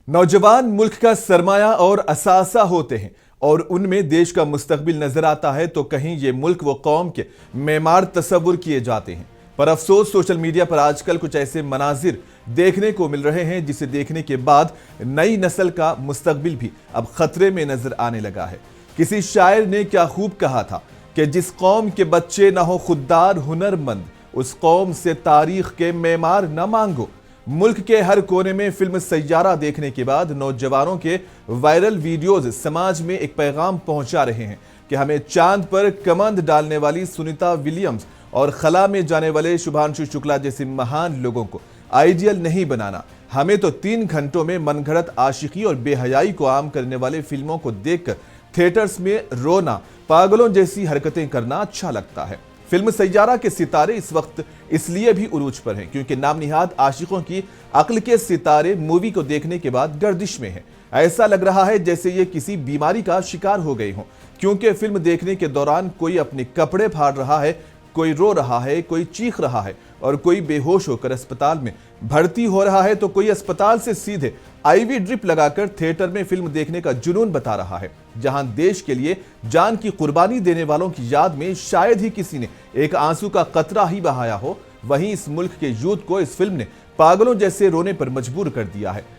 नौजवान मुल्क का सरमाया और असासा होते हैं और उनमें देश का मुस्तकबिल नजर आता है तो कहीं ये मुल्क व कौम के मेमार तस्वुर किए जाते हैं। पर अफसोस सोशल मीडिया पर आजकल कुछ ऐसे मनाजिर देखने को मिल रहे हैं जिसे देखने के बाद नई नस्ल का मुस्तकबिल भी अब खतरे में नजर आने लगा है। किसी शायर ने क्या खूब कहा था कि जिस कौम के बच्चे ना हो खुददार हुनरमंद, उस कौम से तारीख के मेमार न मांगो। मुल्क के हर कोने में फिल्म सैयारा देखने के बाद नौजवानों के वायरल वीडियोज समाज में एक पैगाम पहुंचा रहे हैं कि हमें चांद पर कमंद डालने वाली सुनीता विलियम्स और खला में जाने वाले शुभांशु शुक्ला जैसे महान लोगों को आइडियल नहीं बनाना। हमें तो 3 घंटों में मनगढ़ंत आशिकी और बेहयाई को आम करने वाले फिल्मों को देखकर थिएटर्स में रोना, पागलों जैसी हरकतें करना अच्छा लगता है। फिल्म सैयारा के सितारे इस वक्त इसलिए भी उरूज पर हैं क्योंकि नामनिहाद आशिकों की अक्ल के सितारे मूवी को देखने के बाद गर्दिश में हैं। ऐसा लग रहा है जैसे ये किसी बीमारी का शिकार हो गए हों, क्योंकि फिल्म देखने के दौरान कोई अपने कपड़े फाड़ रहा है, कोई रो रहा है, कोई चीख रहा है और कोई बेहोश होकर अस्पताल में भर्ती हो रहा है तो कोई अस्पताल से सीधे आईवी ड्रिप लगाकर थिएटर में फिल्म देखने का जुनून बता रहा है। जहां देश के लिए जान की कुर्बानी देने वालों की याद में शायद ही किसी ने एक आंसू का कतरा ही बहाया हो, वहीं इस मुल्क के यूथ को इस फिल्म ने पागलों जैसे रोने पर मजबूर कर दिया है।